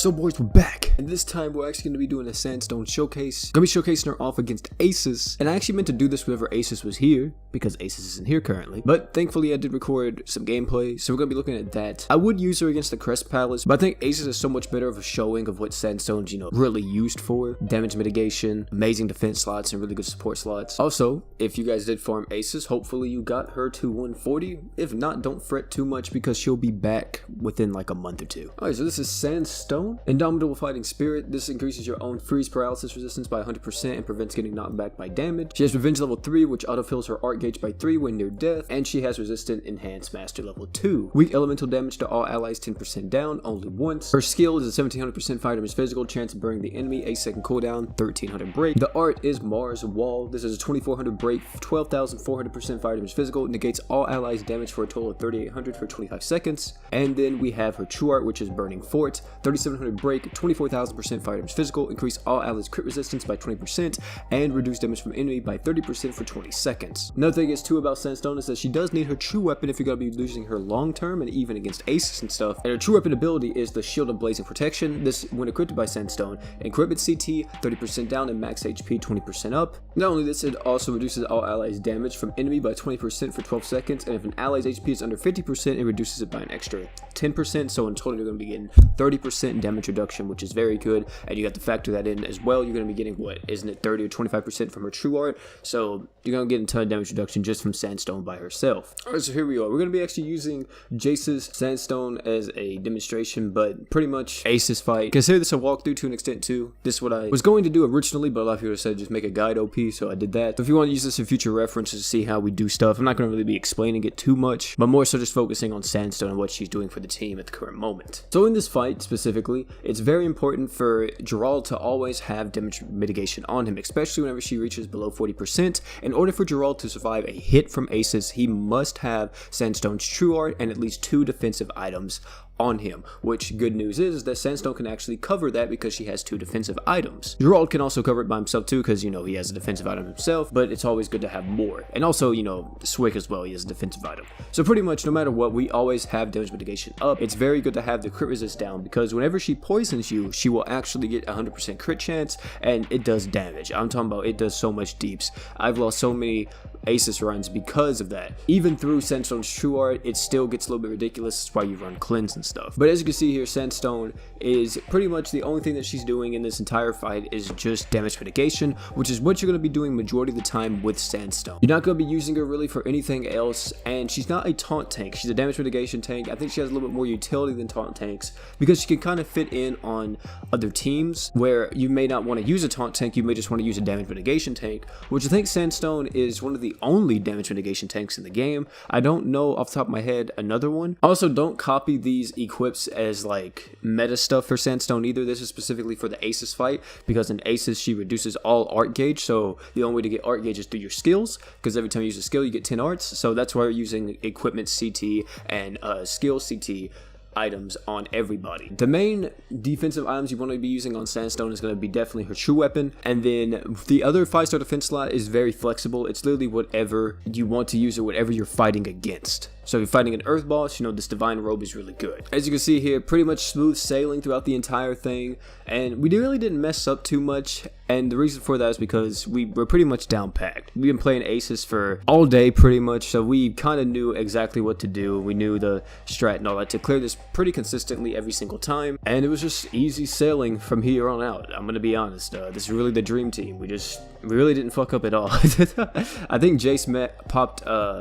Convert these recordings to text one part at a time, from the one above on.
So boys, we're back, and this time we're actually going to be doing a sandstone showcase. Gonna be showcasing her off against Asus, and I actually meant to do this whenever Asus was here, because Asus isn't here currently, but thankfully I did record some gameplay, so we're going to be looking at that. I would use her against the Crest Palace, but I think Asus is so much better of a showing of what sandstone's, really used for. Damage mitigation, amazing defense slots, and really good support slots. Also, if you guys did farm Asus, hopefully you got her to 140. If not, don't fret too much, because she'll be back within like a month or two. Alright, so this is Sandstone. Indomitable Fighting Spirit. This increases your own freeze paralysis resistance by 100% and prevents getting knocked back by damage. She has Revenge level 3, which autofills her art gauge by 3 when near death, and she has Resistant Enhanced Master level 2. Weak elemental damage to all allies 10% down, only once. Her skill is a 1700% fire damage physical, chance of burning the enemy, 8-second cooldown, 1300 break. The art is Mars Wall. This is a 2400 break, 12,400% fire damage physical, negates all allies damage for a total of 3800 for 25 seconds. And then we have her true art, which is Burning Fort, 3700 break, 24,000% fire damage physical, increase all allies crit resistance by 20%, and reduce damage from enemy by 30% for 20 seconds. Another thing is too about Sandstone is that she does need her true weapon if you're going to be using her long term and even against aces and stuff. And her true weapon ability is the Shield of Blazing Protection. This, when equipped by Sandstone, equipment CT 30% down and max HP 20% up. Not only this, it also reduces all allies damage from enemy by 20% for 12 seconds, and if an ally's HP is under 50%, it reduces it by an extra 10%, so in total you're going to be getting 30% damage reduction, which is very good. And you have to factor that in as well. You're going to be getting, what, isn't it 30 or 25% from her true art, so you're going to get a ton of damage reduction just from Sandstone by herself. Alright, so here we are. We're going to be actually using Jace's Sandstone as a demonstration, but pretty much Aces fight. Consider this a walkthrough to an extent too. This is what I was going to do originally, but a lot of people said just make a guide OP, so I did that. So if you want to use this in future references to see how we do stuff, I'm not going to really be explaining it too much, but more so just focusing on Sandstone and what she's doing for the team at the current moment. So in this fight specifically, it's very important for Gerald to always have damage mitigation on him, especially whenever she reaches below 40%. In order for Gerald to survive a hit from Aces, he must have Sandstone's true art and at least 2 defensive items on him, which good news is that Sandstone can actually cover that because she has 2 defensive items. Gerald can also cover it by himself too, because he has a defensive item himself, but it's always good to have more. And also, Swick as well, he has a defensive item. So pretty much no matter what, we always have damage mitigation up. It's very good to have the crit resist down, because whenever she poisons you, she will actually get 100% crit chance, and it does damage. I'm talking about it does so much deeps. I've lost so many Aces runs because of that. Even through Sandstone's true art, it still gets a little bit ridiculous. That's why you run cleanse and stuff. But as you can see here, Sandstone is pretty much the only thing that she's doing in this entire fight is just damage mitigation, which is what you're going to be doing majority of the time with Sandstone. You're not going to be using her really for anything else, and she's not a taunt tank. She's a damage mitigation tank. I think she has a little bit more utility than taunt tanks, because she can kind of fit in on other teams where you may not want to use a taunt tank, you may just want to use a damage mitigation tank, which I think Sandstone is one of the only damage mitigation tanks in the game. I don't know off the top of my head another one. Also, don't copy these equips as like meta stuff for Sandstone either. This is specifically for the Aces fight, because in Aces she reduces all art gauge, so the only way to get art gauge is through your skills, because every time you use a skill you get 10 arts, so that's why we're using equipment CT and skill CT items on everybody. The main defensive items you want to be using on Sandstone is going to be definitely her true weapon, and then the other 5-star defense slot is very flexible. It's literally whatever you want to use or whatever you're fighting against. So if you're fighting an earth boss, this divine robe is really good. As you can see here, pretty much smooth sailing throughout the entire thing, and we really didn't mess up too much, and the reason for that is because we were pretty much down packed. We've been playing Aces for all day pretty much, so we kind of knew exactly what to do. We knew the strat and all that to clear this pretty consistently every single time, and it was just easy sailing from here on out. I'm gonna be honest, this is really the dream team. We really didn't fuck up at all. I think Jace popped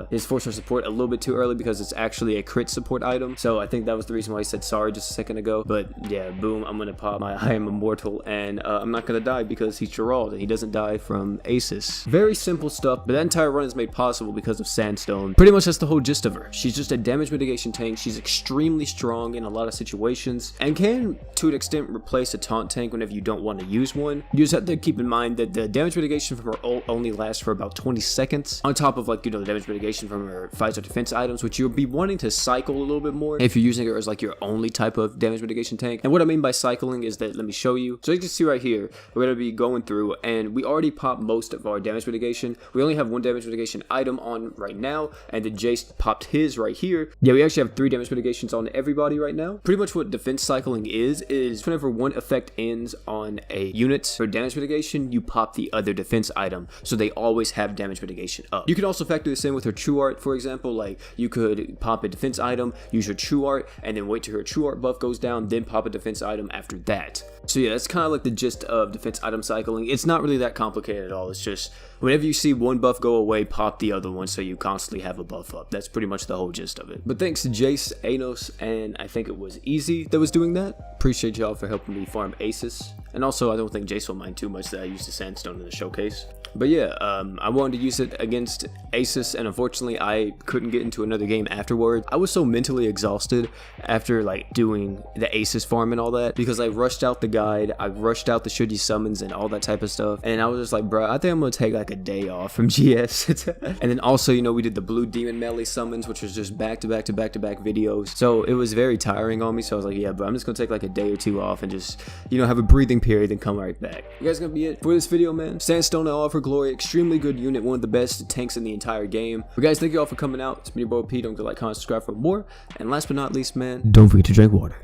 his 4-star support a little bit too early, because it's actually a crit support item, so I think that was the reason why he said sorry just a second ago. But yeah, boom, I'm gonna pop my I am immortal, and I'm not gonna die because he's Gerald and he doesn't die from Aces. Very simple stuff, but that entire run is made possible because of Sandstone. Pretty much that's the whole gist of her. She's just a damage mitigation tank. She's extremely strong in a lot of situations, and can to an extent replace a taunt tank whenever you don't want to use one. You just have to keep in mind that the damage mitigation mitigation from her ult only lasts for about 20 seconds, on top of like, you know, the damage mitigation from her fights or defense items, which you'll be wanting to cycle a little bit more if you're using it as like your only type of damage mitigation tank. And what I mean by cycling is that, let me show you. So you can see right here, we're going to be going through, and we already popped most of our damage mitigation. We only have one damage mitigation item on right now, and then Jace popped his right here. Yeah, we actually have 3 damage mitigations on everybody right now. Pretty much what defense cycling is whenever one effect ends on a unit for damage mitigation, you pop the other defense item, so they always have damage mitigation up. You can also factor this in with her true art, for example. Like, you could pop a defense item, use your true art, and then wait till her true art buff goes down, then pop a defense item after that. So yeah, that's kind of like the gist of defense item cycling. It's not really that complicated at all. It's just whenever you see one buff go away, pop the other one so you constantly have a buff up. That's pretty much the whole gist of it. But thanks to Jace, Anos, and I think it was Easy that was doing that. Appreciate y'all for helping me farm Aces. And also, I don't think Jace will mind too much that I used the sandstone in the showcase. But yeah, I wanted to use it against Asus, and unfortunately I couldn't get into another game afterwards. I was so mentally exhausted after like doing the Asus farm and all that, because I rushed out the guide, I rushed out the should you summons and all that type of stuff, and I was just like, bro, I think I'm gonna take like a day off from GS. And then also, you know, we did the blue demon melee summons, which was just back to back videos, so it was very tiring on me. So I was like, yeah, bro, I'm just gonna take like a day or 2 off and just, you know, have a breathing period and come right back. You guys gonna be it for this video, man. Sandstone and all for glory, extremely good unit, one of the best tanks in the entire game. But guys, thank you all for coming out. It's been your boy P. Don't forget to like, comment, subscribe for more. And last but not least, man, don't forget to drink water.